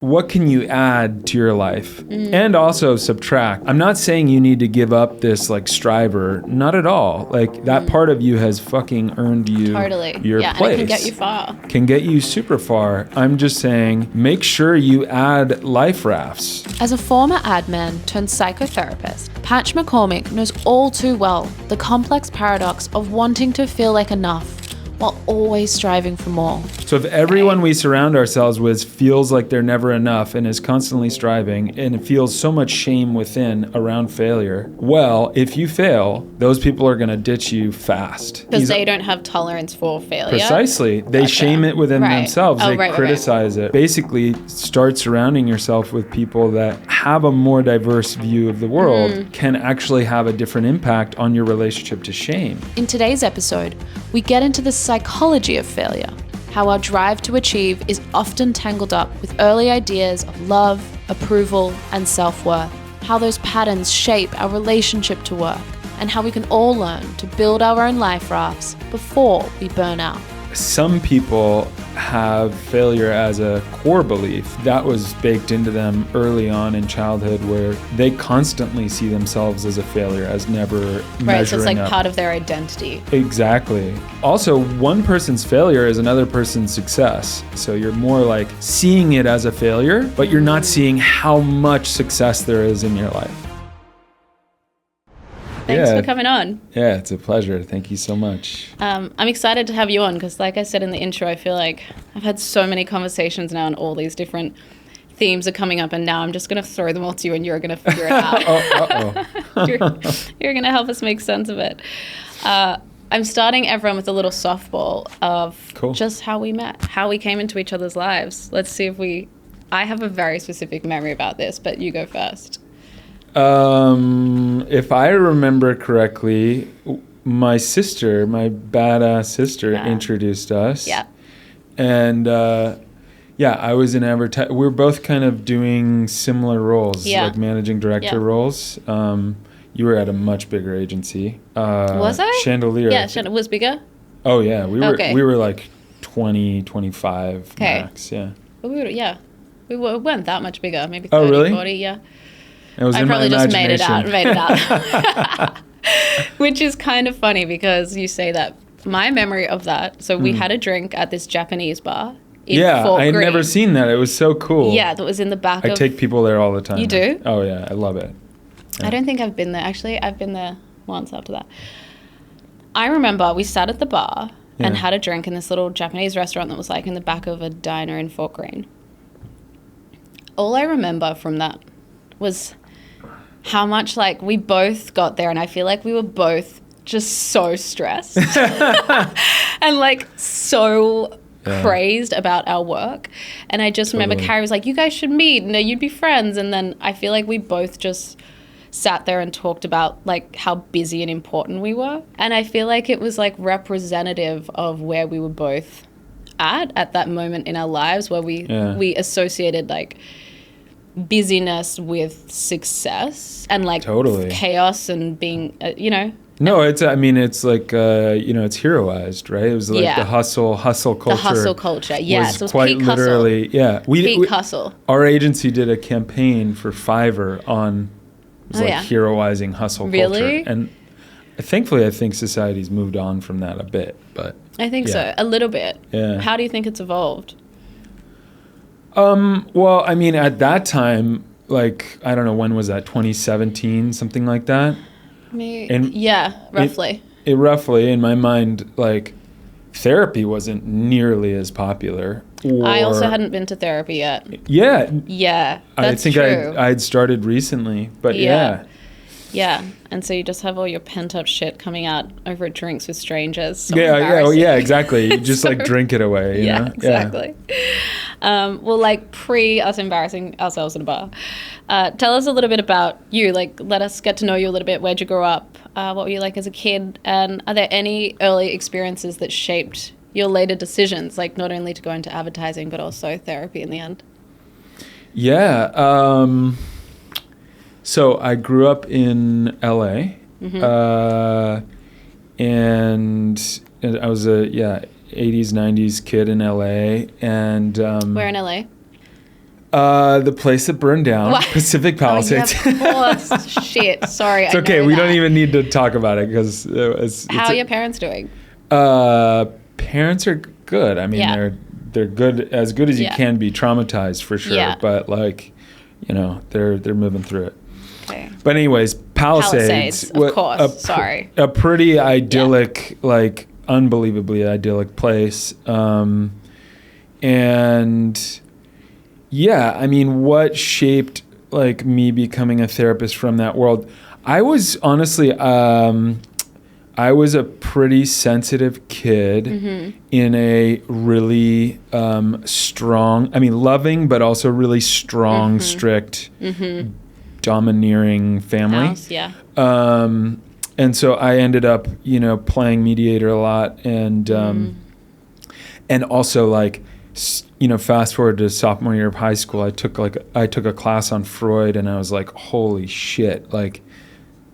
what can you add to your life and also subtract? I'm not saying you need to give up this like striver, not at all. Like that part of you has fucking earned you your place. And it can get you far. Can get you super far. I'm just saying, make sure you add life rafts. As a former admin turned psychotherapist, Patch McCormick knows all too well the complex paradox of wanting to feel like enough while always striving for more. So if everyone we surround ourselves with feels like they're never enough and is constantly striving and it feels so much shame within around failure, well, if you fail, those people are going to ditch you fast. Because they don't have tolerance for failure. Precisely. They shame it within themselves. They criticize it. Basically, start surrounding yourself with people that have a more diverse view of the world, can actually have a different impact on your relationship to shame. In today's episode, we get into the psychology of failure, how our drive to achieve is often tangled up with early ideas of love, approval, and self-worth, how those patterns shape our relationship to work, and how we can all learn to build our own life rafts before we burn out. Some people have failure as a core belief that was baked into them early on in childhood, where they constantly see themselves as a failure, as never measuring Right, so it's like up. part of their identity. Exactly. Also, one person's failure is another person's success. So you're more like seeing it as a failure, but you're not seeing how much success there is in your life. Thanks for coming on. Yeah, it's a pleasure. Thank you so much. I'm excited to have you on because, like I said in the intro, I feel like I've had so many conversations now and all these different themes are coming up, and now I'm just going to throw them all to you and you're going to figure it out. You're going to help us make sense of it. I'm starting everyone with a little softball of just how we met, how we came into each other's lives. Let's see if I have a very specific memory about this, but you go first. If I remember correctly, my badass sister introduced us. Yeah. And I was in advertising. We were both kind of doing similar roles, like managing director roles. You were at a much bigger agency. Was I? Chandelier. Yeah, Chandelier was bigger? Oh, yeah. We were like 20, 25 max, yeah. We weren't that much bigger, maybe 30, really? 40, yeah. I probably just made it out. Which is kind of funny because you say that. My memory of that, so we had a drink at this Japanese bar in Fort I'd Greene. never seen that. It was so cool. Yeah, that was in the back I take people there all the time. You do? Oh, yeah. I love it. Yeah. I don't think I've been there. Actually, I've been there once after that. I remember we sat at the bar and had a drink in this little Japanese restaurant that was like in the back of a diner in Fort Greene. All I remember from that was how much like we both got there, and I feel like we were both just so stressed and like so crazed about our work. And I just remember Carrie was like, you guys should meet and you'd be friends. And then I feel like we both just sat there and talked about like how busy and important we were. And I feel like it was like representative of where we were both at that moment in our lives, where we associated like busyness with success and like chaos and being No, it's like it's heroized, right? It was like the hustle culture. The hustle culture, yes. Was quite peak literally hustle. Peak hustle. Our agency did a campaign for Fiverr on heroizing hustle culture. And thankfully I think society's moved on from that a bit, but I think so, a little bit. Yeah. How do you think it's evolved? Well, I mean, at that time, like, I don't know, when was that? 2017, something like that? Roughly. It roughly, in my mind, like, therapy wasn't nearly as popular. I also hadn't been to therapy yet. Yeah. Yeah, that's I think true. I'd started recently, but Yeah, and so you just have all your pent-up shit coming out over at drinks with strangers. So yeah, exactly. You just like drink it away, you know? Exactly. Well, like pre us embarrassing ourselves at a bar, tell us a little bit about you. Like, let us get to know you a little bit. Where'd you grow up? What were you like as a kid? And are there any early experiences that shaped your later decisions, like not only to go into advertising, but also therapy in the end? Yeah. So I grew up in LA, and I was a 80s, 90s kid in LA, and where in LA? The place that burned down, what? Pacific Palisades. Oh, yeah, of course. Shit. Sorry. It's okay. We don't even need to talk about it because How are your parents doing? Parents are good. I mean, they're good as you can be. Traumatized for sure, but like, you know, they're moving through it. Okay. But anyways, Palisades of course. A pretty idyllic, like unbelievably idyllic place, and. Yeah, I mean, what shaped like me becoming a therapist from that world? I was honestly, I was a pretty sensitive kid in a really strong, I mean, loving, but also really strong, strict, domineering family. House, yeah. And so I ended up, you know, playing mediator a lot, and also like. You know, fast forward to sophomore year of high school, I took a class on Freud, and I was like, holy shit, like,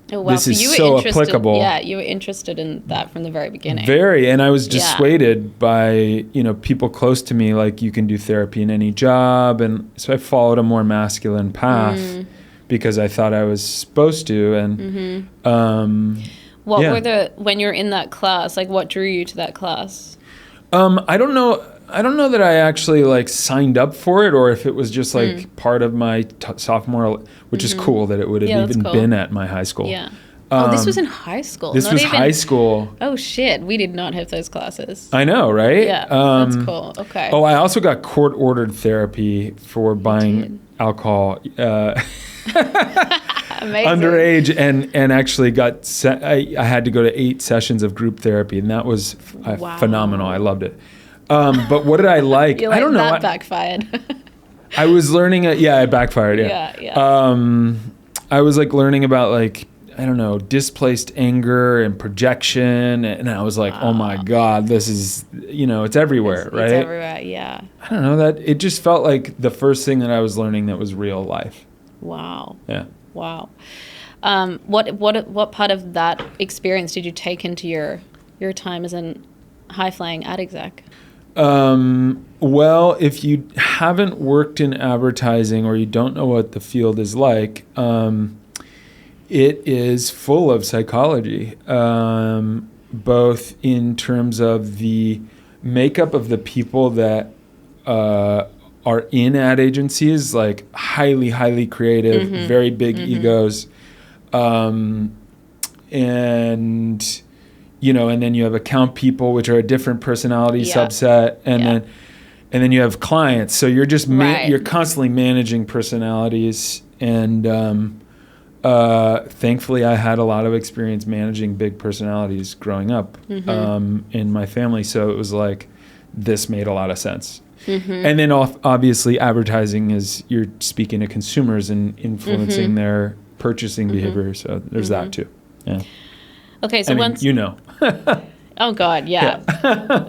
this is so applicable. Yeah, you were interested in that from the very beginning. Very, and I was dissuaded by, you know, people close to me, like, you can do therapy in any job, and so I followed a more masculine path because I thought I was supposed to, and when you're in that class, like, what drew you to that class? I don't know that I actually like signed up for it, or if it was just like part of my sophomore, which is cool that it would have even been at my high school. Yeah. This was in high school. This was high school. Oh shit, we did not have those classes. I know, right? Yeah, that's cool. Okay. Oh, I also got court-ordered therapy for buying alcohol. Underage, and actually got I had to go to 8 sessions of group therapy, and that was phenomenal. I loved it. But what did I like? I don't know. That backfired. I was learning it backfired. Yeah. I was like learning about like, I don't know, displaced anger and projection, and I was like, oh my God, this is, you know, it's everywhere, right? It's everywhere, yeah. I don't know, that it just felt like the first thing that I was learning that was real life. Wow. Yeah. Wow. What part of that experience did you take into your time as an high-flying ad exec? Well, if you haven't worked in advertising or you don't know what the field is like, it is full of psychology, both in terms of the makeup of the people that are in ad agencies, like highly, highly creative, very big egos, and you know, and then you have account people, which are a different personality subset, and then you have clients. So you're just you're constantly managing personalities, and thankfully, I had a lot of experience managing big personalities growing up in my family. So it was like this made a lot of sense. And then obviously, advertising is you're speaking to consumers and influencing their purchasing behavior. So there's that too. Yeah. Okay, so once you know. Oh God, yeah.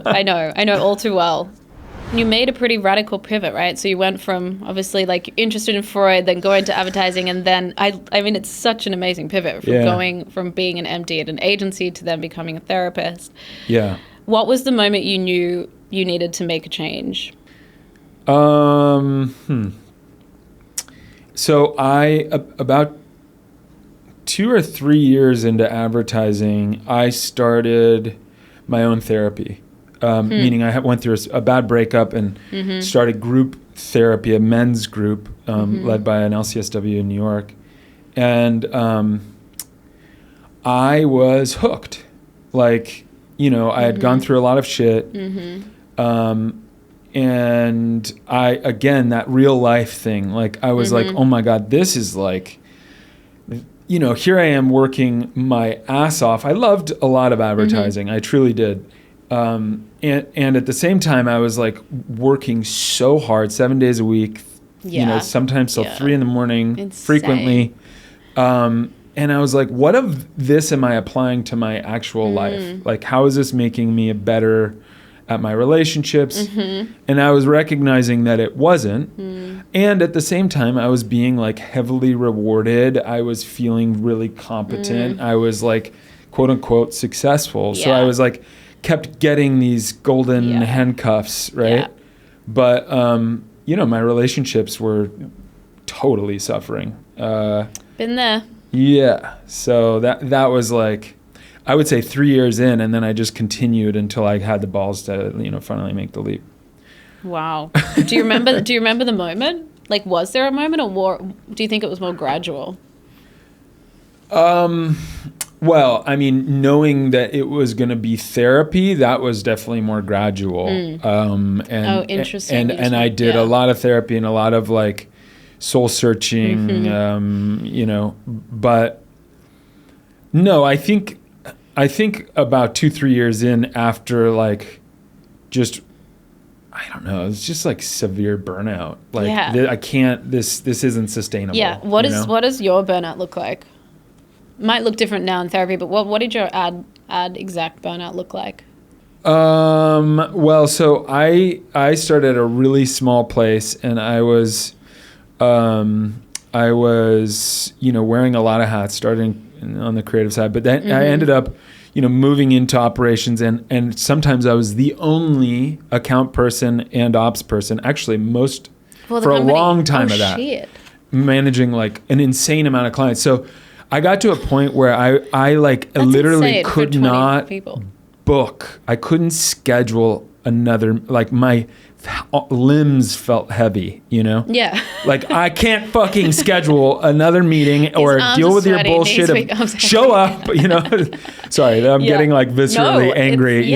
I know all too well. You made a pretty radical pivot, right? So you went from obviously like interested in Freud, then going to advertising, and then I mean it's such an amazing pivot from going from being an MD at an agency to then becoming a therapist. Yeah. What was the moment you knew you needed to make a change? So about 2 or 3 years into advertising, I started my own therapy. Meaning I went through a bad breakup and started group therapy, a men's group led by an LCSW in New York. And I was hooked. Like, you know, I had gone through a lot of shit. And again, that real life thing, like I was like, oh my God, this is like, you know, here I am working my ass off. I loved a lot of advertising. I truly did. And at the same time, I was like working so hard, 7 days a week, you know, sometimes till 3 a.m, frequently. And I was like, what of this am I applying to my actual life? Like, how is this making me a better at my relationships? And I was recognizing that it wasn't. And at the same time, I was being like heavily rewarded. I was feeling really competent. I was like, quote unquote, successful. So I was like, kept getting these golden handcuffs, right? But my relationships were totally suffering. Been there. Yeah. So that was like, I would say 3 years in, and then I just continued until I had the balls to, finally make the leap. Wow. Do you remember the moment? Like, was there a moment, or do you think it was more gradual? Well, I mean, knowing that it was going to be therapy, that was definitely more gradual. Interesting. And I did a lot of therapy and a lot of like soul searching, but no, I think about 2-3 years in, after like just, I don't know, it's just like severe burnout. Like I can't, this isn't sustainable. Yeah. What does your burnout look like? Might look different now in therapy, but what did your ad exact burnout look like? Well, so I started at a really small place, and I was wearing a lot of hats, starting on the creative side, but then I ended up, moving into operations, and sometimes I was the only account person and ops person, actually for a long time of that, managing like an insane amount of clients. So I got to a point where I like literally could not book. I couldn't schedule another, like my limbs felt heavy, Yeah. Like I can't fucking schedule another meeting or deal with your bullshit of show up, Sorry, I'm getting like viscerally angry,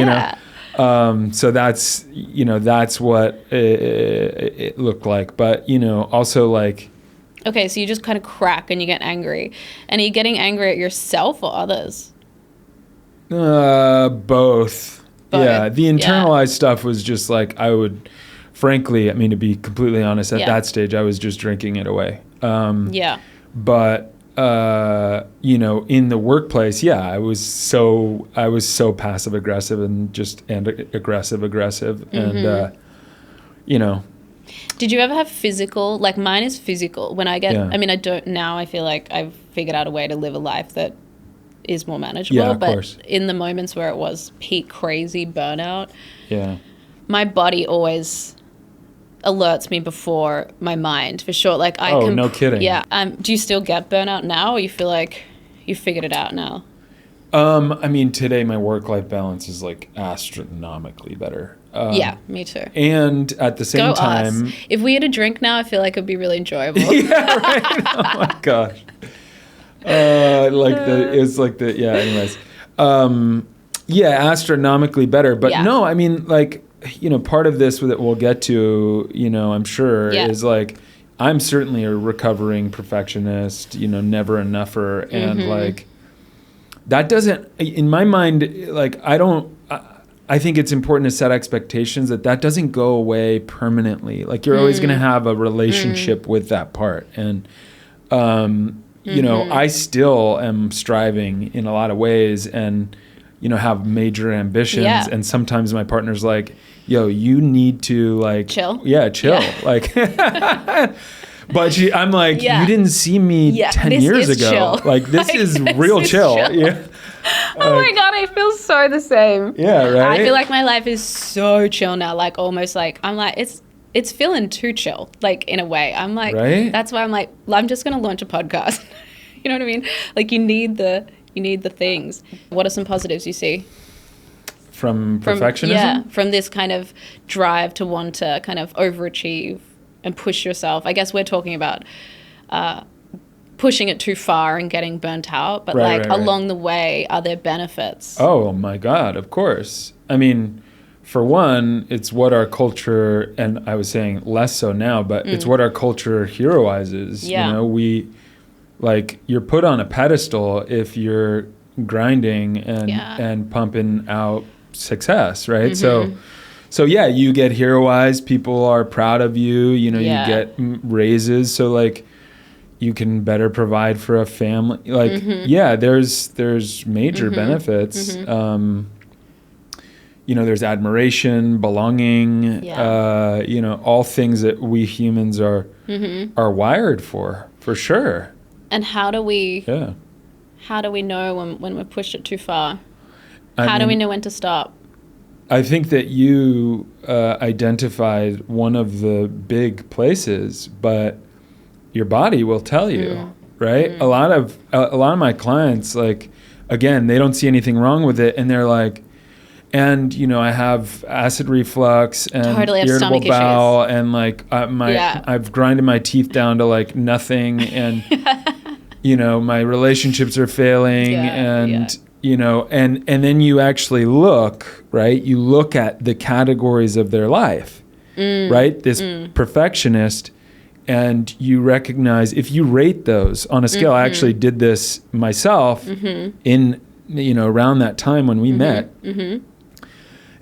So that's what it looked like. But, also like, okay, so you just kind of crack and you get angry. And are you getting angry at yourself or others? Both. Yeah, the internalized stuff was just like, I would, frankly, I mean, to be completely honest, at that stage, I was just drinking it away. But, in the workplace, I was so passive aggressive and aggressive. And, Did you ever have physical, like mine is physical. When I get, I mean, I don't now, I feel like I've figured out a way to live a life that is more manageable. Yeah, of but course. In the moments where it was peak crazy burnout, my body always alerts me before my mind, for sure. Like no kidding. Yeah. Do you still get burnout now, or you feel like you figured it out now? I mean, today my work-life balance is like astronomically better. Yeah, me too. And at the same time, us. If we had a drink now, I feel like it'd be really enjoyable. Yeah, right. Oh my gosh. Anyways. Astronomically better. But no, I mean, like, part of this that we'll get to, I'm sure is like, I'm certainly a recovering perfectionist, never enougher. And like, that doesn't, in my mind, like, I think it's important to set expectations that doesn't go away permanently. Like, you're always going to have a relationship with that part. And, I still am striving in a lot of ways and, have major ambitions. Yeah. And sometimes my partner's like, yo, you need to like chill. Yeah, chill. Yeah. Like, but I'm like, you didn't see me 10 years ago. Chill. Like, this is real chill. Yeah. Oh my God, I feel so the same. Yeah, right? I feel like my life is so chill now, like almost like, I'm like, it's feeling too chill, like in a way. I'm like, that's why I'm like, I'm just going to launch a podcast. You know what I mean? Like you need the things. What are some positives you see? From perfectionism? Yeah, from this kind of drive to want to kind of overachieve and push yourself. I guess we're talking about pushing it too far and getting burnt out, but along the way, are there benefits? Oh my God, of course. I mean, for one, it's what our culture, and I was saying less so now, but it's what our culture heroizes. Yeah. You're put on a pedestal if you're grinding and pumping out success, right? So you get heroized. People are proud of you. You get raises. So like, you can better provide for a family. Like, there's major benefits. There's admiration, belonging, all things that we humans are wired for sure. And how do we know when we've pushed it too far? How do we know when to stop? I think that you identified one of the big places, but your body will tell you, right? A lot of my clients, like, again, they don't see anything wrong with it, and they're like, and I have acid reflux and irritable bowel, and like I've grinded my teeth down to like nothing, and my relationships are failing, and and then you actually look, right? You look at the categories of their life, right? This perfectionist. And you recognize, if you rate those on a scale, I actually did this myself in, around that time when we met.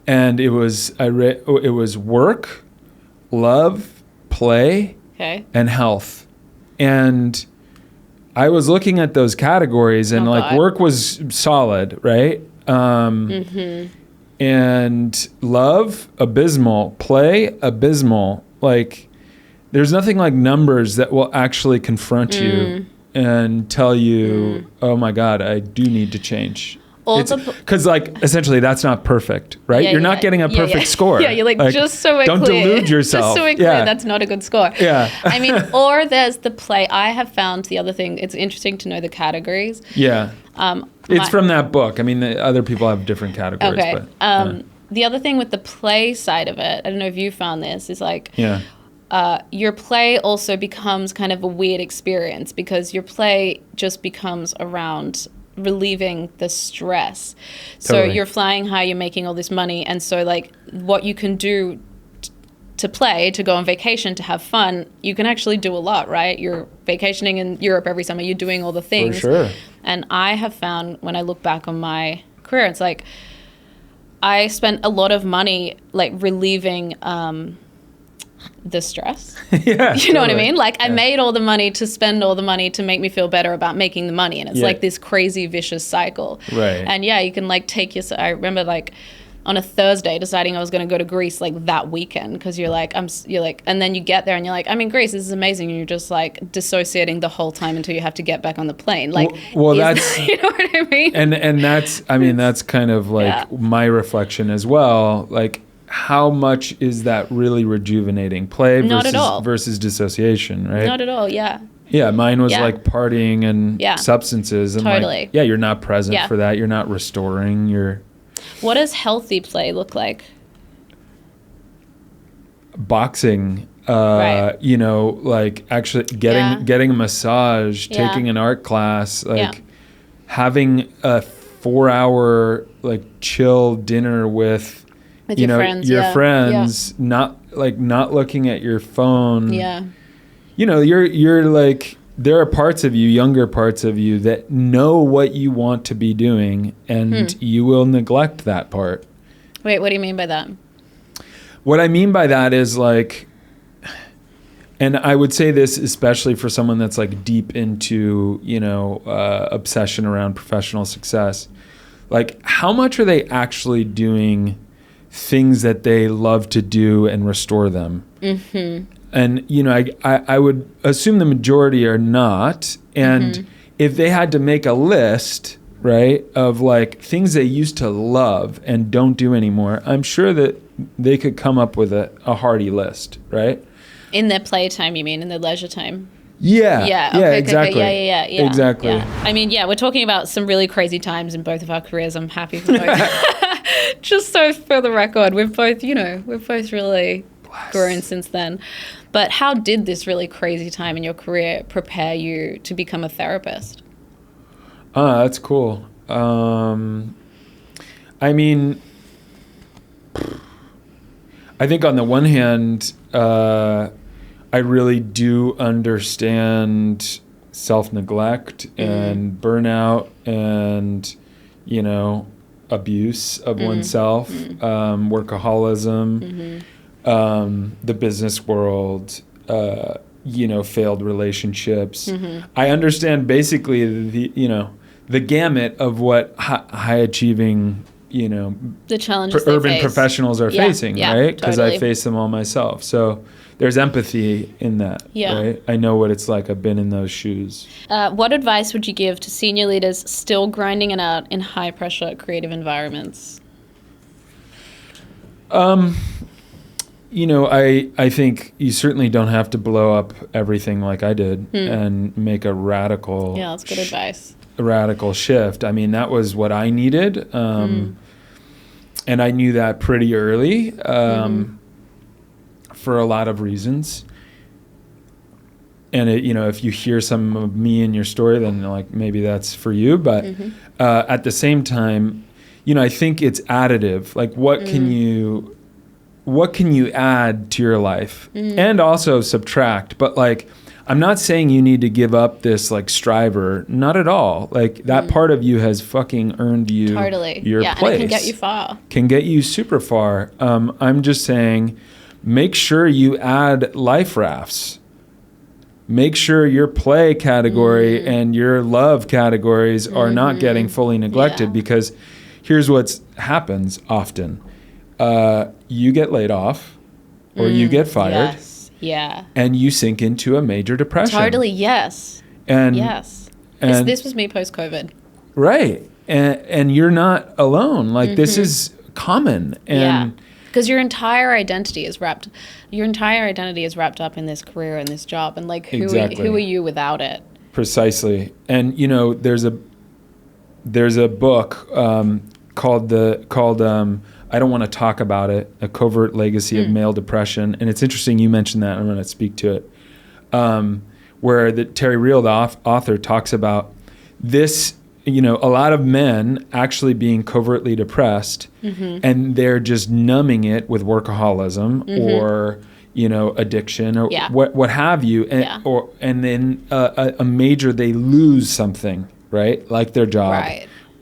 And it was work, love, play, and health. And I was looking at those categories, and work was solid, right? And love, abysmal. Play, abysmal. Like, there's nothing like numbers that will actually confront you and tell you, oh my God, I do need to change. Because essentially that's not perfect, right? You're not getting a perfect score. Yeah, you're like just so we're don't clear. Don't delude yourself. Just so we're clear, that's not a good score. Yeah. I mean, or there's the play. I have found the other thing, it's interesting to know the categories. Yeah. It's from that book. I mean, the other people have different categories. Okay. But, the other thing with the play side of it, I don't know if you found this, is like... Yeah. Your play also becomes kind of a weird experience, because your play just becomes around relieving the stress. So you're flying high, you're making all this money, and so like what you can do to play, to go on vacation, to have fun, you can actually do a lot, right? You're vacationing in Europe every summer, you're doing all the things. For sure. And I have found, when I look back on my career, it's like I spent a lot of money like relieving the stress. You know what I mean? Like I made all the money to spend all the money to make me feel better about making the money, and it's like this crazy vicious cycle. Right. And you can like take your... I remember like on a Thursday deciding I was going to go to Greece like that weekend, because you're like, and then you get there and you're like, I'm in Greece, this is amazing, and you're just like dissociating the whole time until you have to get back on the plane. Like, well that's you know what I mean? And that's, I mean, that's kind of like my reflection as well. Like, how much is that really rejuvenating? Play versus dissociation, right? Not at all, yeah. Yeah, mine was like partying and substances. And totally. Like, you're not present for that. You're not restoring. What does healthy play look like? Boxing, like actually getting a massage, taking an art class, like having a 4-hour like chill dinner with your friends, not looking at your phone. You're like, there are parts of you, younger parts of you, that know what you want to be doing, and you will neglect that part. Wait, what do you mean by that? What I mean by that is like, and I would say this especially for someone that's like deep into, obsession around professional success. Like, how much are they actually doing things that they love to do and restore them? And I would assume the majority are not. And if they had to make a list, right, of like things they used to love and don't do anymore, I'm sure that they could come up with a hearty list, right? In their playtime, you mean? In their leisure time? Yeah, exactly. Yeah. Exactly. Yeah. I mean, we're talking about some really crazy times in both of our careers. I'm happy for both. Just so for the record, we've both really grown since then. But how did this really crazy time in your career prepare you to become a therapist? That's cool. I mean, I think on the one hand, I really do understand self-neglect and burnout and, abuse of oneself, workaholism, the business world, failed relationships. I understand basically the gamut of what high achieving, the challenges urban professionals are facing, right? Because totally. I face them all myself. So there's empathy in that, right? I know what it's like. I've been in those shoes. What advice would you give to senior leaders still grinding it out in high pressure creative environments? You know, I think you certainly don't have to blow up everything like I did and make a radical... Yeah, that's good advice. A radical shift. I mean, that was what I needed. And I knew that pretty early for a lot of reasons. And, you know, if you hear some of me in your story, then like maybe that's for you. But at the same time, you know, I think it's additive. Like what can you add to your life and also subtract? But like, I'm not saying you need to give up this like striver, not at all. Like that part of you has fucking earned you your place. And it can get you far. Can get you super far. I'm just saying, make sure you add life rafts. Make sure your play category and your love categories are not getting fully neglected because here's what happens often. You get laid off or you get fired. Yes. Yeah. And you sink into a major depression. Totally, yes. And this was me post-COVID. Right. And you're not alone. Like this is common. And because your entire identity is wrapped up in this career and this job, and like who are you without it? Precisely. And you know, there's a book called I don't want to talk about it, A Covert Legacy of Male Depression. And it's interesting you mentioned that. I'm going to speak to it. Where Terry Real, the author, talks about this, you know, a lot of men actually being covertly depressed and they're just numbing it with workaholism or, you know, addiction or what have you. And then a major, they lose something, right? Like their job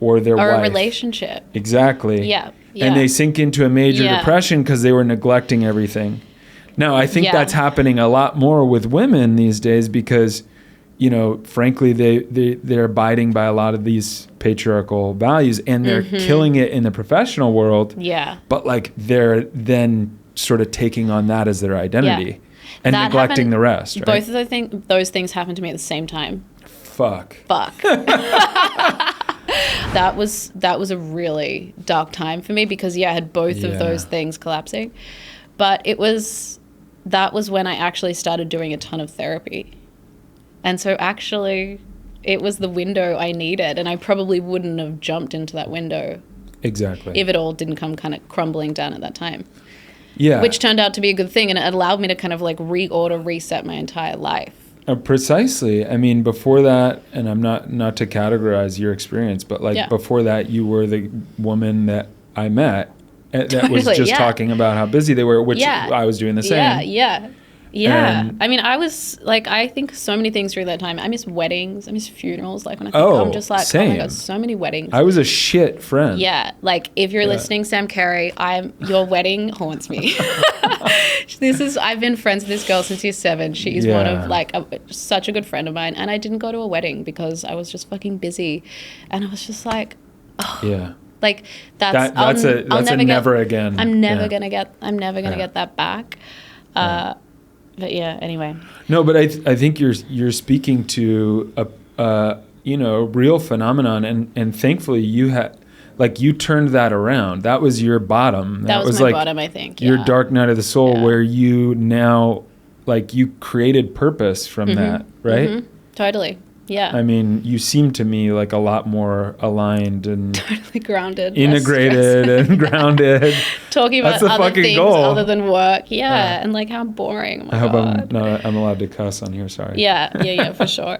or their wife. Or a relationship. Exactly. Yeah. And they sink into a major depression because they were neglecting everything. Now, I think that's happening a lot more with women these days because, you know, frankly, they're abiding by a lot of these patriarchal values and they're killing it in the professional world. Yeah. But like they're then sort of taking on that as their identity and that neglecting the rest. Right? Both of those things happened to me at the same time. Fuck. That was a really dark time for me because I had both of those things collapsing. But that was when I actually started doing a ton of therapy. And so actually it was the window I needed, and I probably wouldn't have jumped into that window. Exactly. If it all didn't come kind of crumbling down at that time. Yeah. Which turned out to be a good thing, and it allowed me to kind of like reset my entire life. Precisely. I mean, before that, and I'm not to categorize your experience, but like before that, you were the woman that I met that was just talking about how busy they were, which I was doing the same. Yeah. And I mean, I was like, I think so many things during that time. I miss weddings. I miss funerals. Like when I think I'm just like, same. Oh my God, so many weddings. I was a shit friend. Yeah. Like if you're listening, Sam Carey, your wedding haunts me. I've been friends with this girl since she's 7. She's one of like such a good friend of mine. And I didn't go to a wedding because I was just fucking busy. And I was just like, like that's a never again. I'm never gonna get that back. But anyway. No, but I think you're speaking to a real phenomenon, and thankfully you turned that around. That was your bottom. That was my like bottom, I think. Your dark night of the soul, where you now you created purpose from that, right? Totally. Yeah. I mean, you seem to me like a lot more aligned and totally grounded, integrated and grounded. Talking about other things other than work. Yeah. And like how boring. Oh my God. I'm allowed to cuss on here. Sorry. Yeah, for sure.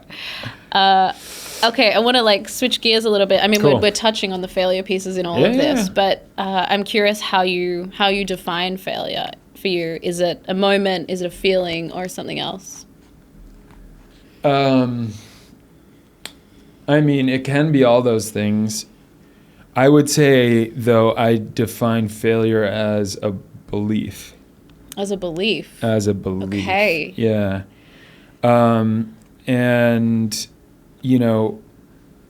Okay. I want to switch gears a little bit. I mean, cool. we're touching on the failure pieces in all of this, but I'm curious how you define failure for you. Is it a moment? Is it a feeling or something else? I mean, it can be all those things. I would say, though, I define failure as a belief. As a belief? As a belief. Okay. Yeah. And,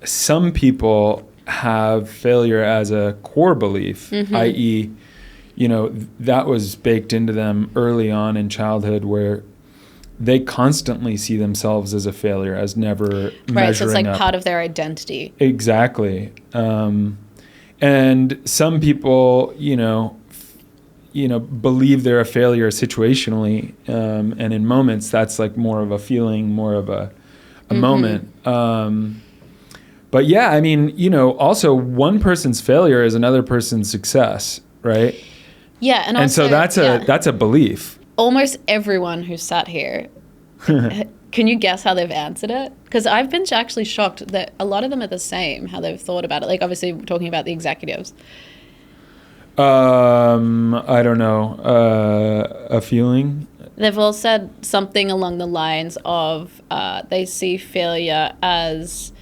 some people have failure as a core belief, i.e., that was baked into them early on in childhood where they constantly see themselves as a failure, as never measuring up. Right, so it's like part of their identity. Exactly. And some people, believe they're a failure situationally, and in moments that's like more of a feeling, more of a moment. But yeah, I mean, also one person's failure is another person's success, right? Yeah, and also, that's a belief. Almost everyone who's sat here, can you guess how they've answered it? Because I've been actually shocked that a lot of them are the same, how they've thought about it. Like, obviously, we're talking about the executives. I don't know. A feeling? They've all said something along the lines of they see failure as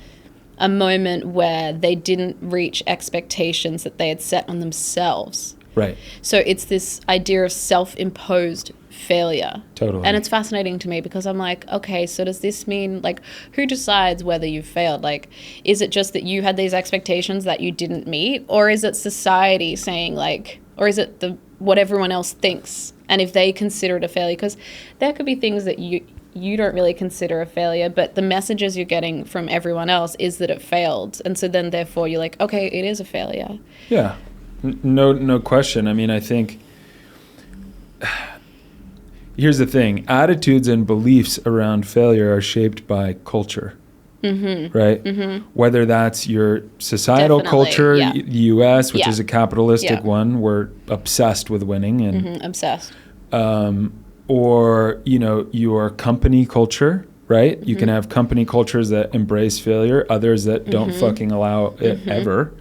a moment where they didn't reach expectations that they had set on themselves. Right. So it's this idea of self-imposed failure. Totally. And it's fascinating to me because I'm like, okay, so does this mean, like, who decides whether you've failed? Like, is it just that you had these expectations that you didn't meet? Or is it society saying, like, or is it what everyone else thinks? And if they consider it a failure, because there could be things that you don't really consider a failure, but the messages you're getting from everyone else is that it failed. And so then therefore you're like, okay, it is a failure. Yeah, no question. I mean, I think here's the thing. Attitudes and beliefs around failure are shaped by culture, right? Whether that's your societal culture, the U.S., which is a capitalistic one, we're obsessed with winning and obsessed. Or, your company culture, right? You can have company cultures that embrace failure, others that don't fucking allow it ever.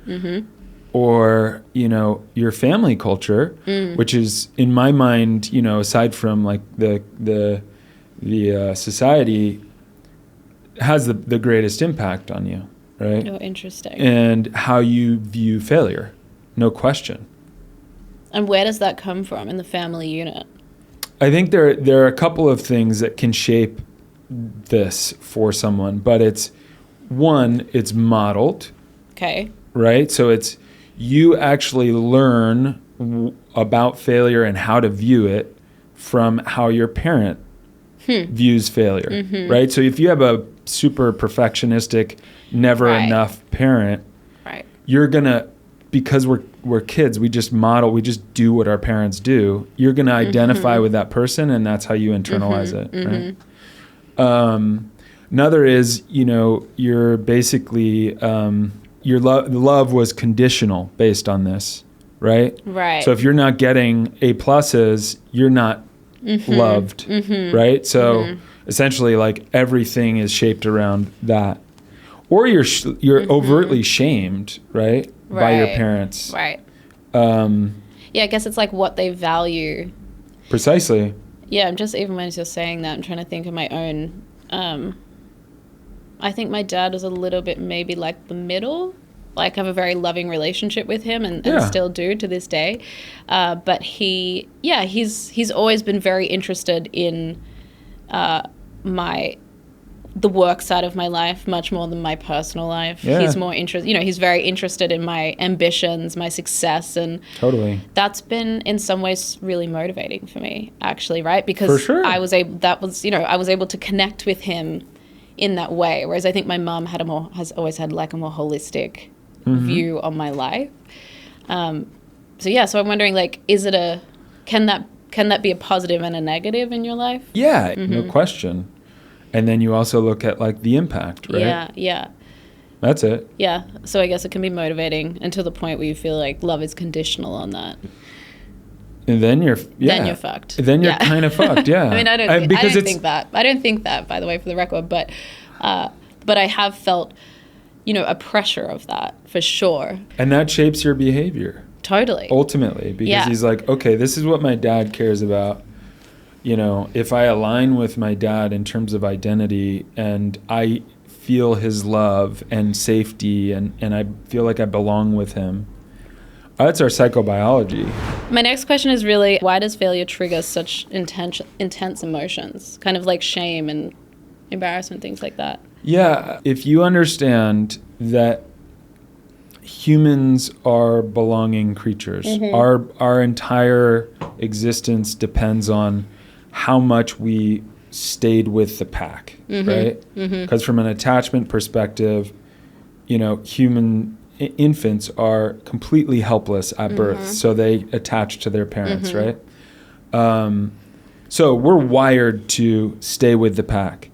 Or, your family culture, which is, in my mind, aside from like the society, has the greatest impact on you, right? Oh, interesting. And how you view failure, no question. And where does that come from in the family unit? I think there are a couple of things that can shape this for someone, but it's modeled. Okay. Right? So it's you actually learn about failure and how to view it from how your parent views failure, right? So if you have a super perfectionistic, never enough parent, you're gonna, because we're kids, we just do what our parents do. You're gonna identify with that person, and that's how you internalize it, right? Another is, you're basically your love was conditional based on this, right? Right. So if you're not getting A+, you're not loved, right? So essentially, like, everything is shaped around that. Or you're overtly shamed, right? By your parents. Right. Yeah, I guess it's like what they value. Precisely. Yeah, I'm just, even when you're saying that, I'm trying to think of my own. I think my dad was a little bit maybe like the middle. Like, I have a very loving relationship with him and still do to this day. But he's always been very interested in the work side of my life much more than my personal life. Yeah. He's more interested, he's very interested in my ambitions, my success, and totally. That's been in some ways really motivating for me, actually, right? Because for sure. I was able to connect with him in that way, whereas I think my mum has always had like a more holistic view on my life. So I'm wondering, like, can that be a positive and a negative in your life? Yeah, no question. And then you also look at, like, the impact, right? Yeah. That's it. Yeah. So I guess it can be motivating until the point where you feel like love is conditional on that. And then you're fucked. Then you're kind of fucked, yeah. I mean, I don't think that, by the way, for the record, but I have felt, a pressure of that for sure. And that shapes your behavior. Totally. Ultimately, because he's like, okay, this is what my dad cares about. If I align with my dad in terms of identity and I feel his love and safety and I feel like I belong with him, that's our psychobiology. My next question is really, why does failure trigger such intense emotions? Kind of like shame and embarrassment, things like that. Yeah, if you understand that humans are belonging creatures, our entire existence depends on how much we stayed with the pack, right? Because from an attachment perspective, human infants are completely helpless at birth, so they attach to their parents, right? So we're wired to stay with the pack.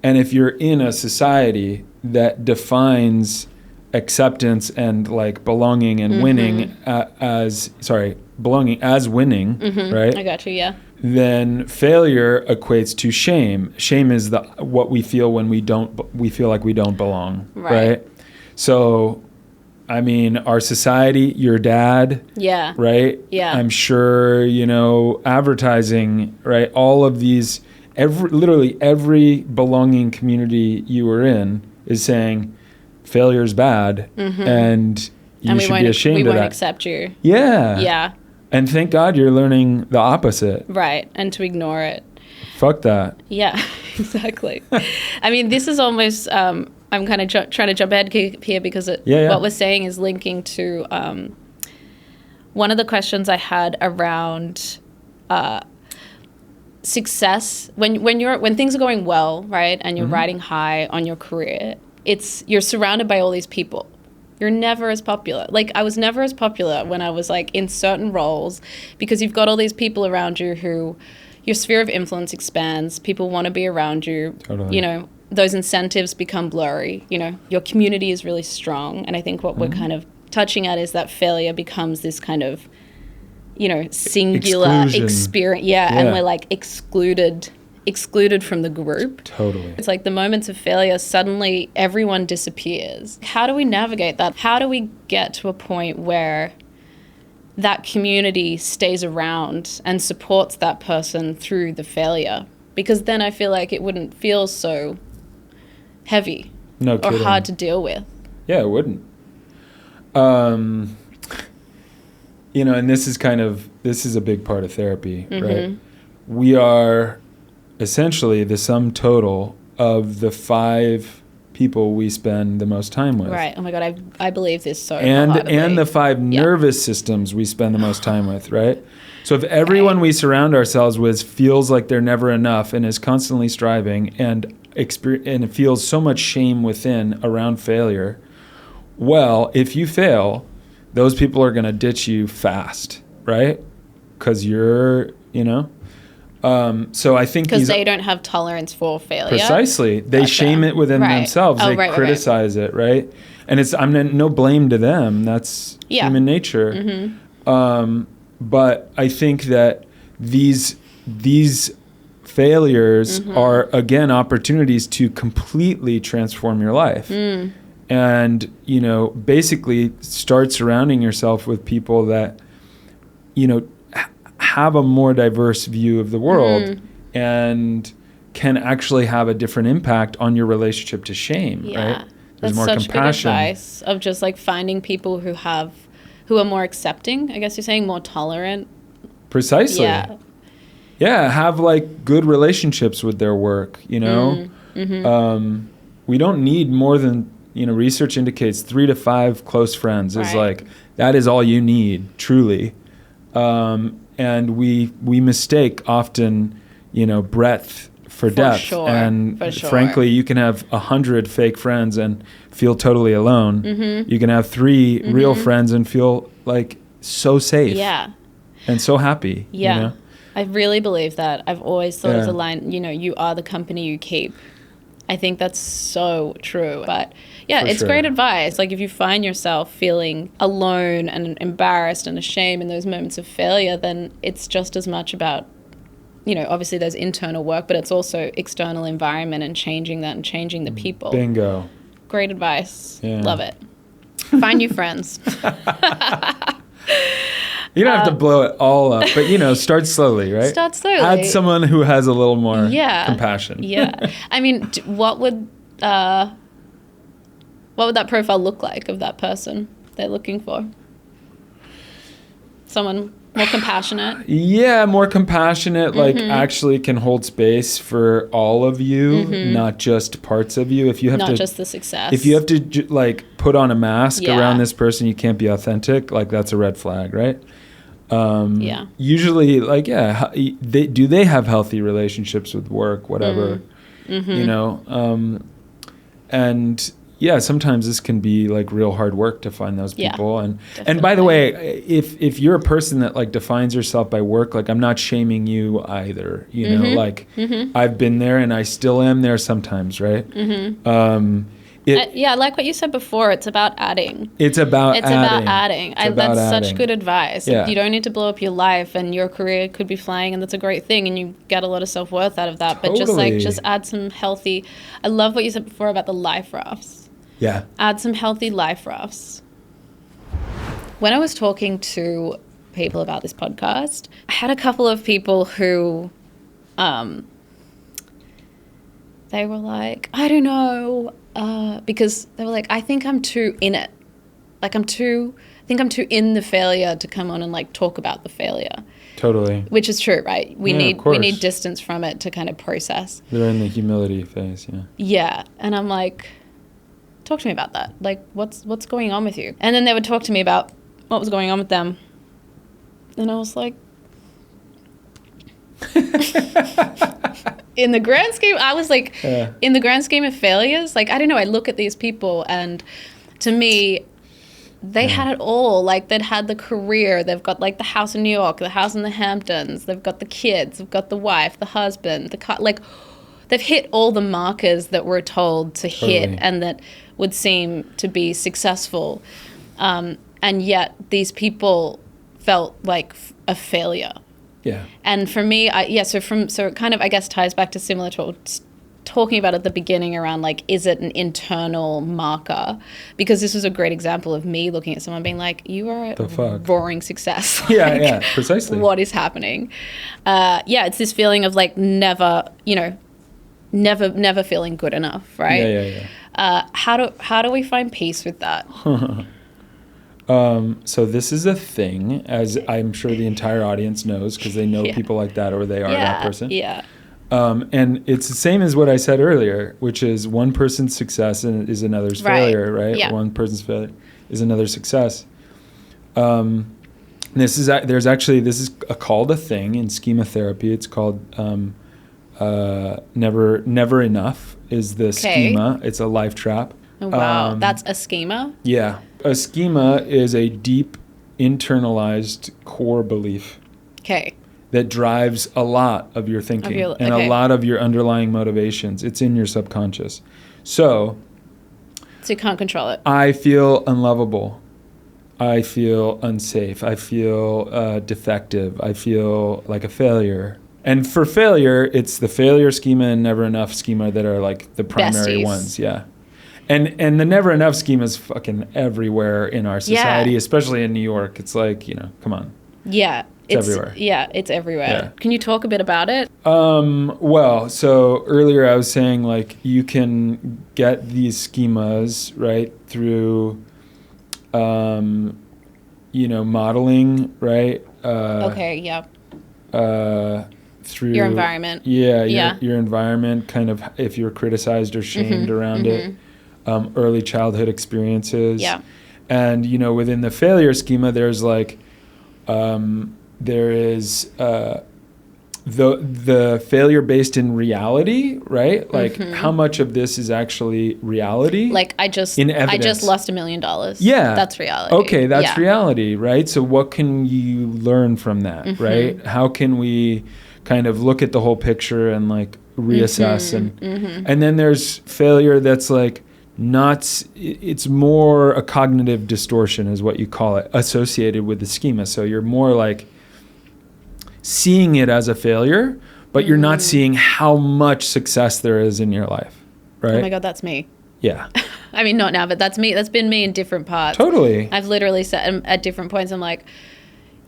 And if you're in a society that defines acceptance and like belonging and winning belonging as winning, right? I got you, yeah. Then failure equates to shame. Shame is what we feel when we feel like we don't belong, right? So, I mean, our society, your dad, right? Yeah. I'm sure, advertising, right? All of these, literally every belonging community you were in is saying failure's bad, and you should be ashamed of that. We won't accept you. Yeah. Yeah. And thank God you're learning the opposite. Right. And to ignore it. Fuck that. Yeah, exactly. I mean, this is almost, I'm kind of trying to jump ahead here because what we're saying is linking to one of the questions I had around success. When things are going well, right, and you're riding high on your career, you're surrounded by all these people. You're never as popular. Like, I was never as popular when I was like in certain roles because you've got all these people around you who your sphere of influence expands. People want to be around you. Totally. Those incentives become blurry. Your community is really strong. And I think what we're kind of touching at is that failure becomes this kind of, singular experience. Yeah. And we're like excluded from the group. Totally. It's like the moments of failure, suddenly everyone disappears. How do we navigate that? How do we get to a point where that community stays around and supports that person through the failure? Because then I feel like it wouldn't feel so heavy or hard to deal with. Yeah, it wouldn't. And this is a big part of therapy, right? We are essentially the sum total of the 5 people we spend the most time with. Right. Oh my God, I believe this so wholeheartedly. And the 5 nervous systems we spend the most time with, right? So if everyone we surround ourselves with feels like they're never enough and is constantly striving and feels so much shame within around failure, well, if you fail, those people are going to ditch you fast, right? Because you're, so I think because they don't have tolerance for failure. Precisely. They shame it within themselves. They criticize it, right? And I'm no blame to them. That's human nature. But I think that these failures are, again, opportunities to completely transform your life. And, basically start surrounding yourself with people that, have a more diverse view of the world and can actually have a different impact on your relationship to shame, right? There's more compassion. That's such good advice of just like finding people who are more accepting, I guess you're saying, more tolerant. Precisely. Yeah, have like good relationships with their work, We don't need more than, research indicates 3 to 5 close friends is like, that is all you need, truly. And we mistake often, breadth for depth. Sure, and for sure. Frankly, you can have 100 fake friends and feel totally alone. You can have 3 real friends and feel like so safe. Yeah. And so happy. Yeah. I really believe that. I've always thought of the line, you are the company you keep. I think that's so true. But it's great advice. Like if you find yourself feeling alone and embarrassed and ashamed in those moments of failure, then it's just as much about, obviously there's internal work, but it's also external environment and changing that and changing the people. Bingo. Great advice. Yeah. Love it. Find new friends. You don't have to blow it all up, but, start slowly, right? Start slowly. Add someone who has a little more compassion. Yeah. I mean, what would that profile look like of that person they're looking for? Someone more compassionate? Yeah, more compassionate, like actually can hold space for all of you, not just parts of you. If you have not just the success. If you have to put on a mask around this person, you can't be authentic. Like that's a red flag, right? Usually, they have healthy relationships with work, whatever, and yeah, sometimes this can be like real hard work to find those people. And definitely. by the way, if you're a person that like defines yourself by work, like I'm not shaming you either, you know, like I've been there and I still am there sometimes, right? I like what you said before. It's about adding. It's about adding. That's adding. Such good advice. Yeah. You don't need to blow up your life, and your career could be flying, and that's a great thing, and you get a lot of self-worth out of that. Totally. But just add some healthy. I love what you said before about the life rafts. Yeah. Add some healthy life rafts. When I was talking to people about this podcast, I had a couple of people who, they were like, I don't know, because they were like, I think I'm too in it. Like I think I'm too in the failure to come on and like talk about the failure. Totally. Which is true, right? We need distance from it to kind of process. They're in the humility phase, yeah. Yeah, and I'm like, talk to me about that. Like, what's going on with you? And then they would talk to me about what was going on with them. And I was like, in the grand scheme, in the grand scheme of failures, like, I don't know, I look at these people and to me, they had it all. Like, they'd had the career, they've got like the house in New York, the house in the Hamptons, they've got the kids, they've got the wife, the husband, the car, like, they've hit all the markers that we're told to hit and that would seem to be successful. And yet these people felt like a failure. Yeah. And for me, so it kind of, I guess, ties back to similar to talking about at the beginning around like, is it an internal marker? Because this was a great example of me looking at someone being like, you are a roaring success. Like, precisely. What is happening? It's this feeling of like never feeling good enough, right? How do we find peace with that? So this is a thing, as I'm sure the entire audience knows, because they know people like that, or they are that person. Yeah. And it's the same as what I said earlier, which is one person's success is another's failure, right? Yeah. One person's failure is another's success. This is called a thing in schema therapy. It's called never enough is the schema. It's a life trap. Oh, wow. That's a schema? Yeah. A schema is a deep internalized core belief. Okay. That drives a lot of your thinking and a lot of your underlying motivations. It's in your subconscious. So you can't control it. I feel unlovable. I feel unsafe. I feel defective. I feel like a failure. And for failure, it's the failure schema and never enough schema that are like the primary ones. Yeah. And the never enough schema is fucking everywhere in our society, especially in New York. It's like, come on. Yeah. It's everywhere. Yeah, it's everywhere. Yeah. Can you talk a bit about it? Well, so earlier I was saying like you can get these schemas, right, through modeling, right? Through your environment. Your environment, kind of if you're criticized or shamed around it. Early childhood experiences. Yeah. And within the failure schema there's like there is the failure based in reality, right? Like how much of this is actually reality? Like I just lost $1 million. Yeah. That's reality. Okay, that's reality, right? So what can you learn from that, right? How can we kind of look at the whole picture and like reassess and then there's failure that's like it's more a cognitive distortion is what you call it, associated with the schema. So you're more like seeing it as a failure, but you're not seeing how much success there is in your life, right? Oh my God, that's me. Yeah. I mean, not now, but that's me. That's been me in different parts. Totally. I've literally said at different points, I'm like,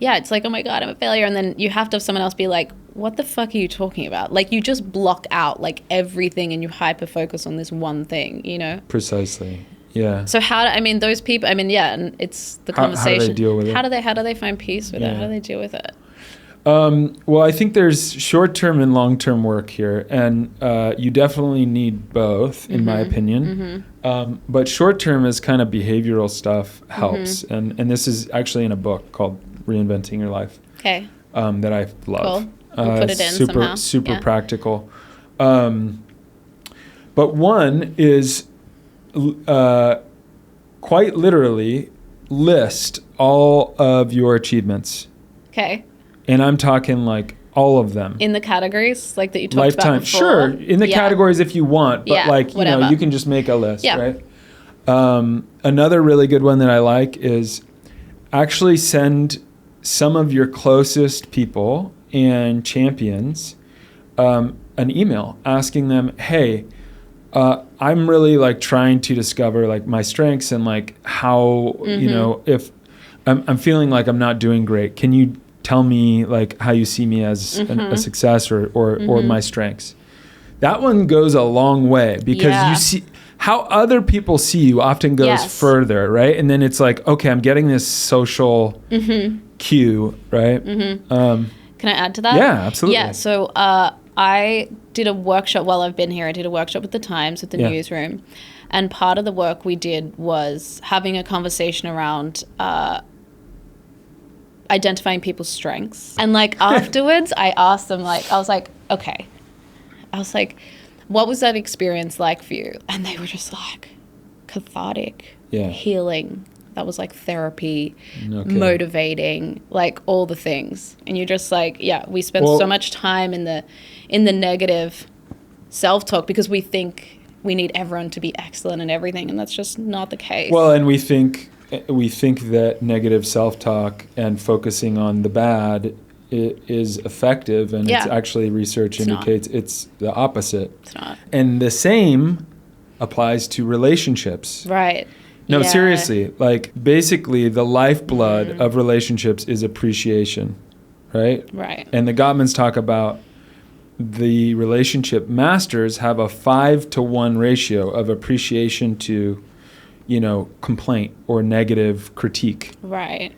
yeah, it's like, oh my God, I'm a failure. And then you have to have someone else be like, what the fuck are you talking about? Like you just block out like everything and you hyper focus on this one thing, Precisely. Yeah. So those people, and it's the conversation. How do they deal with it? How do they find peace with it? How do they deal with it? Well, I think there's short-term and long-term work here, and you definitely need both, in my opinion. But short-term is kind of behavioral stuff helps, and this is actually in a book called Reinventing Your Life. Okay. That I love. Cool. We'll put it in somehow. Super practical. But one is quite literally list all of your achievements. Okay. And I'm talking like all of them. In the categories like that you talked Lifetime. about before? Sure. In the categories if you want, but like, you know, you can just make a list, right? Another really good one that I like is actually send some of your closest people and champions an email asking them, hey, I'm really like trying to discover like my strengths and like how, you know, if I'm feeling like I'm not doing great, can you tell me like how you see me as a success or my strengths? That one goes a long way because you see how other people see you often goes further, right? And then it's like, okay, I'm getting this social cue, right? Can I add to that? Yeah, absolutely. Yeah, so I did a workshop while I've been here. I did a workshop with the Times, with the newsroom. And part of the work we did was having a conversation around identifying people's strengths. And like afterwards, I asked them, like, I was like, okay. I was like, what was that experience like for you? And they were just like, cathartic, healing. That was like therapy, motivating, like all the things. And you're just like, we spend so much time in the negative self-talk because we think we need everyone to be excellent and everything, and that's just not the case. Well, and we think that negative self-talk and focusing on the bad is effective, and it's actually research indicates it's the opposite. It's not. And the same applies to relationships. Right. No, seriously, like basically the lifeblood of relationships is appreciation, right? Right. And the Gottmans talk about the relationship masters have a 5-to-1 ratio of appreciation to, you know, complaint or negative critique. Right.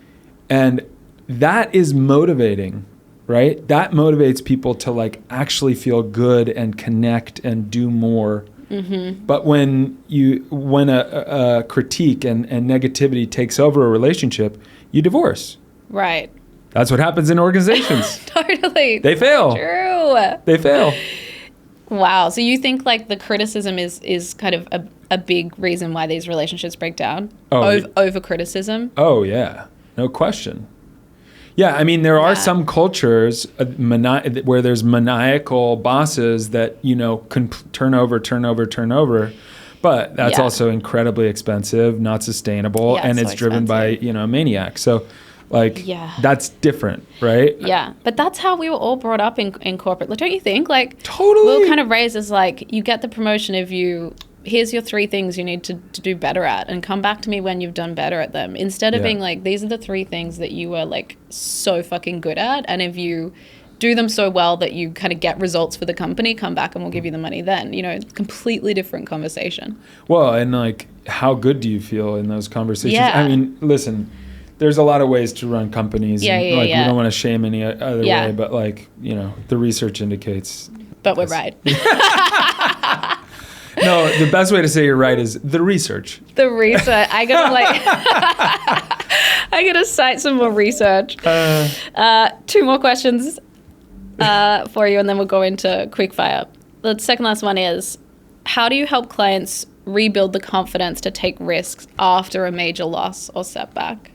And that is motivating, right? That motivates people to like actually feel good and connect and do more. But when a critique and negativity takes over a relationship, you divorce. Right. That's what happens in organizations. Totally. They fail. True. They fail. Wow. So you think like the criticism is kind of a big reason why these relationships break down? Over criticism? Oh, yeah. No question. Yeah, I mean, there are some cultures where there's maniacal bosses that, you know, can turn over. But that's also incredibly expensive, not sustainable, and it's driven by, you know, a maniac. So, like, that's different, right? Yeah, but that's how we were all brought up in corporate. Don't you think? Like, totally. We were kind of raised as, like, you get the promotion if you... Here's your 3 things you need to do better at, and come back to me when you've done better at them. Instead of being like, these are the 3 things that you are like so fucking good at, and if you do them so well that you kind of get results for the company, come back and we'll give you the money then. You know, completely different conversation. Well, and like, how good do you feel in those conversations? Yeah. I mean, listen, there's a lot of ways to run companies. We don't want to shame any other way, but like, you know, the research indicates. But we're right. No, the best way to say you're right is the research. The research. I gotta like, I gotta cite some more research. 2 more questions for you, and then we'll go into quick fire. The second last one is, how do you help clients rebuild the confidence to take risks after a major loss or setback?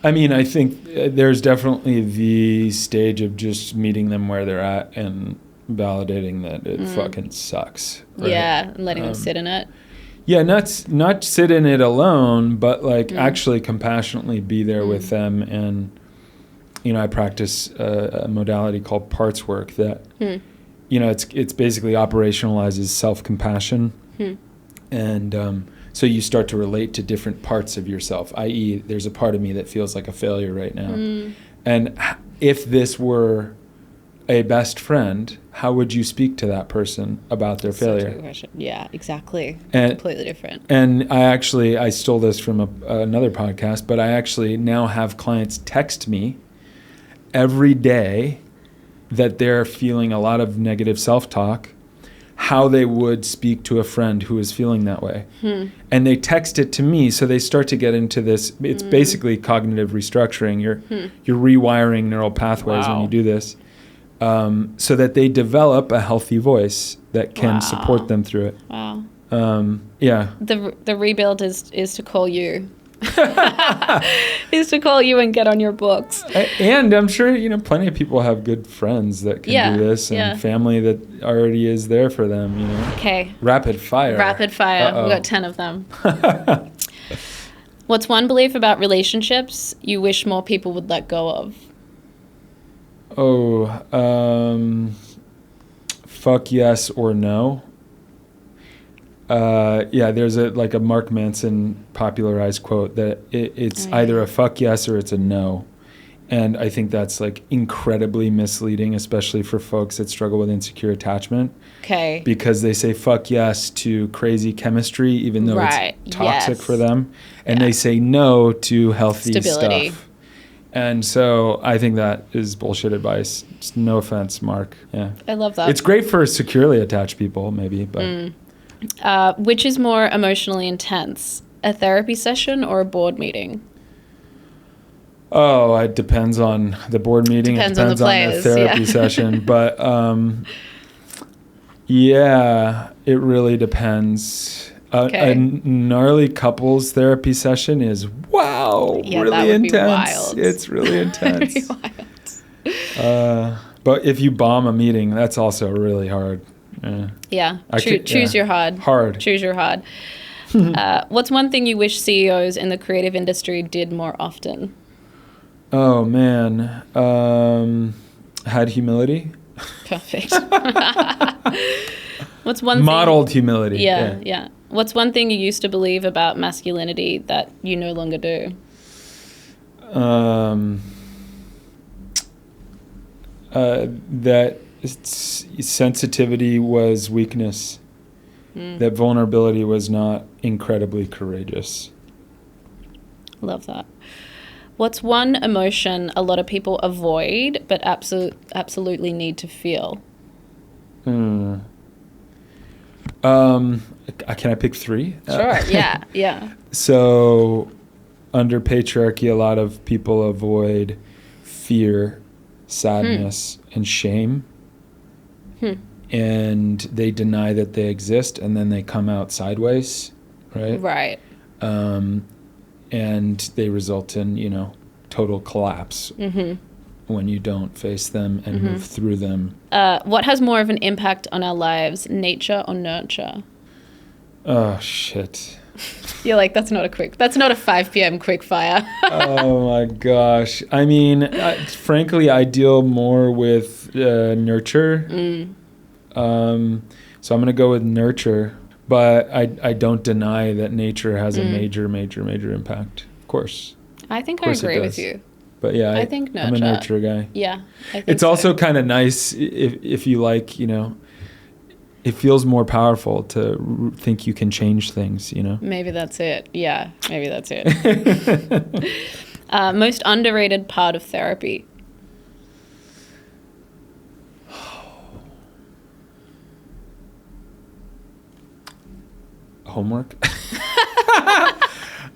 I mean, I think there's definitely the stage of just meeting them where they're at and validating that it fucking sucks. Right? Yeah, and letting them sit in it. Yeah, not sit in it alone, but like actually compassionately be there with them. And, you know, I practice a modality called parts work that, you know, it's basically operationalizes self-compassion. And so you start to relate to different parts of yourself, i.e. there's a part of me that feels like a failure right now. And if this were a best friend, how would you speak to that person about their failure? Yeah, exactly. Completely different. And I stole this from another podcast, but I actually now have clients text me every day that they're feeling a lot of negative self-talk, how they would speak to a friend who is feeling that way. And they text it to me, so they start to get into this. It's basically cognitive restructuring. You're rewiring neural pathways when you do this. so that they develop a healthy voice that can support them through it. Wow. Yeah. The rebuild is to call you. Is to call you and get on your books. And I'm sure, plenty of people have good friends that can do this, and family that already is there for them, Okay. Rapid fire. Uh-oh. We've got 10 of them. What's one belief about relationships you wish more people would let go of? Fuck yes or no. There's a Mark Manson popularized quote that it's either a fuck yes or it's a no. And I think that's incredibly misleading, especially for folks that struggle with insecure attachment. Okay. Because they say fuck yes to crazy chemistry, even though it's toxic for them. And they say no to healthy stability stuff. And so I think that is bullshit advice. Just no offense, Mark. Yeah. I love that. It's great for securely attached people, maybe, but... which is more emotionally intense, a therapy session or a board meeting? Oh, it depends on the board meeting. Depends it depends on the therapy session. But it really depends. A gnarly couples therapy session is really intense. Wild. It's really intense. Wild. But if you bomb a meeting, that's also really hard. Choose your hard. Choose your hard. What's one thing you wish CEOs in the creative industry did more often? Oh man, had humility. Perfect. What's one modeled humility? Yeah. What's one thing you used to believe about masculinity that you no longer do? That sensitivity was weakness. That vulnerability was not incredibly courageous. Love that. What's one emotion a lot of people avoid but absolutely need to feel? Can I pick 3? Sure. Yeah. So under patriarchy, a lot of people avoid fear, sadness, and shame. And they deny that they exist, and then they come out sideways, right? Right. And they result in, total collapse when you don't face them and move through them. What has more of an impact on our lives, nature or nurture? Oh, shit. You're like, that's not a 5 p.m. quick fire. Oh, my gosh. I mean, frankly, I deal more with nurture. So I'm going to go with nurture. But I don't deny that nature has a major, major, major impact. Of course. I think I agree with you. But yeah, I think nurture. I'm a nurture guy. Yeah. I think it's also kind of nice if you like, it feels more powerful to think you can change things, Maybe that's it. Yeah, maybe that's it. Most underrated part of therapy? Homework.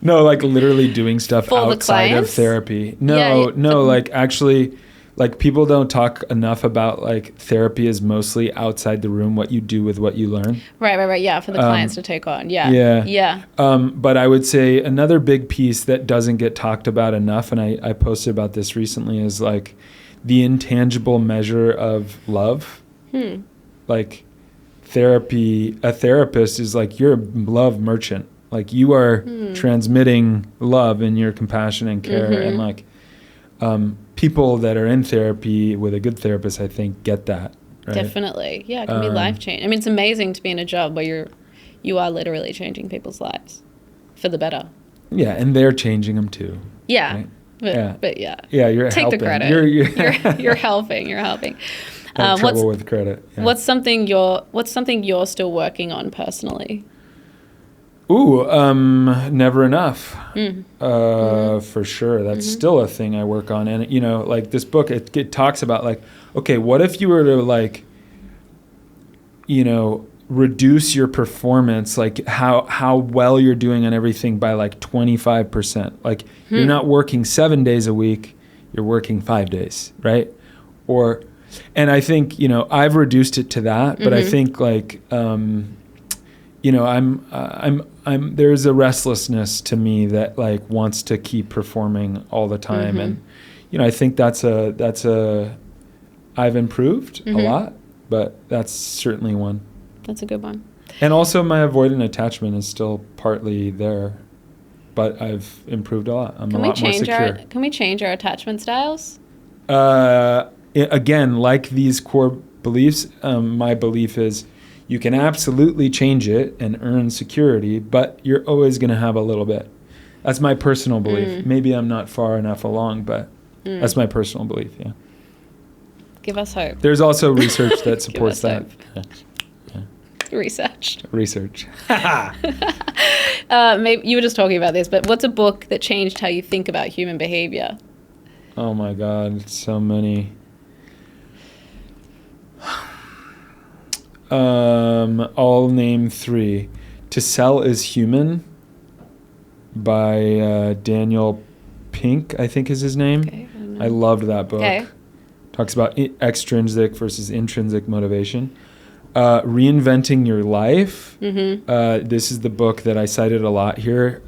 No, literally doing stuff outside of therapy. No, actually, people don't talk enough about therapy is mostly outside the room, what you do with what you learn. Right. Yeah, for the clients to take on. Yeah. But I would say another big piece that doesn't get talked about enough, and I posted about this recently, is the intangible measure of love. A therapist is you're a love merchant. You are transmitting love in your compassion and care. And people that are in therapy with a good therapist, I think, get that. Right? Definitely. Yeah, it can be life-changing. I mean, it's amazing to be in a job where you are literally changing people's lives for the better. Yeah, and they're changing them too. Yeah. Right? But yeah. Yeah, you're Take helping. the credit. You're helping. You're helping. Trouble with credit. Yeah. What's something you're still working on personally? Ooh, never enough. For sure. That's still a thing I work on. And this book, it talks about okay, what if you were to reduce your performance, how well you're doing on everything by 25%. You're not working 7 days a week, you're working 5 days, right? Or And I think, you know, I've reduced it to that, but I think like, you know, there's a restlessness to me that like wants to keep performing all the time. And, you know, I think I've improved a lot, but that's certainly one. That's a good one. And also my avoidant attachment is still partly there, but I've improved a lot. I'm a lot more secure. Can we change our attachment styles? Again, like these core beliefs, my belief is you can absolutely change it and earn security, but you're always going to have a little bit. That's my personal belief. Maybe I'm not far enough along, but that's my personal belief, yeah. Give us hope. There's also research that supports that. Research. Maybe you were just talking about this, but what's a book that changed how you think about human behavior? Oh my God, so many. I'll name 3. To Sell is Human by Daniel Pink, I think is his name. Okay, I loved that book. Okay. Talks about extrinsic versus intrinsic motivation. Reinventing Your Life. This is the book that I cited a lot here.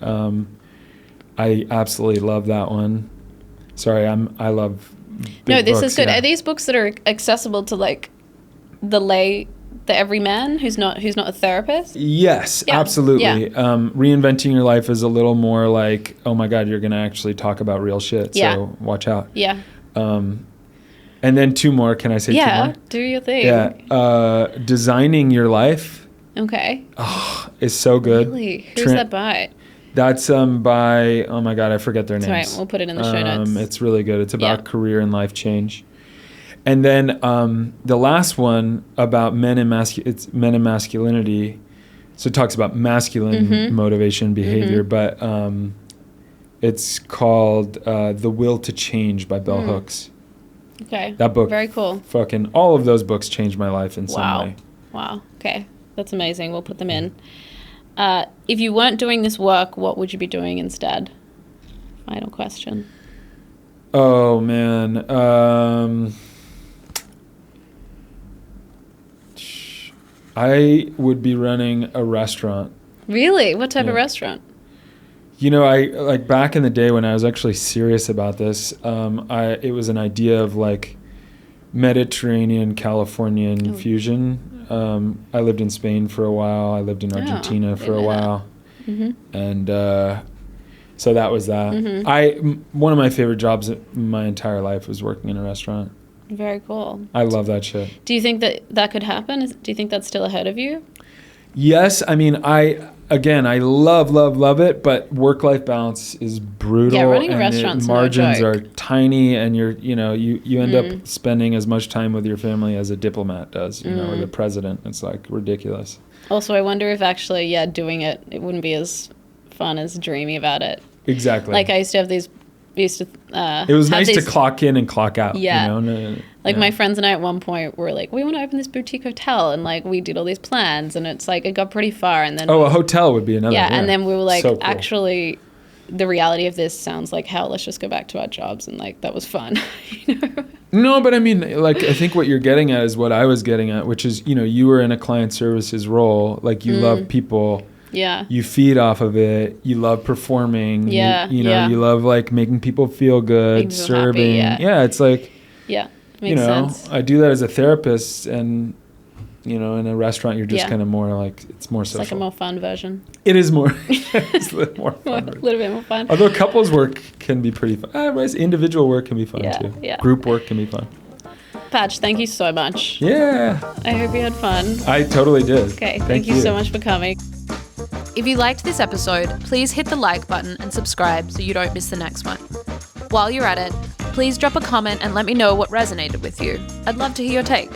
I absolutely love that one. Sorry, I love big this books, is good. yeah. Are these books that are accessible to like the everyman who's not a therapist? Yes, absolutely. Yeah. Reinventing Your Life is a little more like, oh my God, you're going to actually talk about real shit. So watch out. Yeah. And then 2 more. Can I say 2 more? Yeah, do your thing. Yeah. Designing Your Life. Okay. Oh, is so good. Really? Who's that by? That's by, oh my God, I forget their names. That's right. We'll put it in the show notes. It's really good. It's about career and life change. And then the last one about men and masculinity. So it talks about masculine motivation, behavior, but it's called The Will to Change by Bell Hooks. Okay. That book. Very cool. Fucking all of those books changed my life in some way. Wow. Okay. That's amazing. We'll put them in. If you weren't doing this work, what would you be doing instead? Final question. Oh, man. I would be running a restaurant. Really? What type of restaurant? You know, I like back in the day when I was actually serious about this, it was an idea of like Mediterranean Californian fusion. I lived in Spain for a while. I lived in Argentina for a while. And so that was that. One of my favorite jobs in my entire life was working in a restaurant. Very cool. I love that shit. Do you think that could happen? Do you think that's still ahead of you? Yes. I mean, I love it, but work-life balance is brutal. Yeah, running a restaurant's margins no are tiny, and you end up spending as much time with your family as a diplomat does, or the president. It's like ridiculous. Also, I wonder if actually, doing it wouldn't be as fun as dreaming about it. Exactly. Like I used to have these. It was nice to clock in and clock out. Yeah. My friends and I at one point were like, we want to open this boutique hotel, and like we did all these plans, and it's like it got pretty far, and then a hotel would be another. Yeah, and then we were like, so cool. Actually, the reality of this sounds like hell. Let's just go back to our jobs, and like that was fun. No, but I mean, like I think what you're getting at is what I was getting at, which is you were in a client services role, like you love people. Yeah. You feed off of it. You love performing. Yeah. You love like making people feel good, serving. Happy, yeah. It's like, makes sense. I do that as a therapist, and in a restaurant, you're just kind of more like, it's more social. It's like a more fun version. It is more. It's a little more fun. A little bit more fun. Although couples work can be pretty fun. Individual work can be fun too. Yeah. Group work can be fun. Patch, thank you so much. Yeah. I hope you had fun. I totally did. Okay. Thank you so much for coming. If you liked this episode, please hit the like button and subscribe so you don't miss the next one. While you're at it, please drop a comment and let me know what resonated with you. I'd love to hear your take.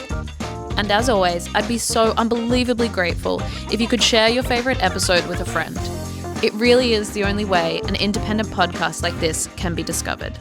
And as always, I'd be so unbelievably grateful if you could share your favorite episode with a friend. It really is the only way an independent podcast like this can be discovered.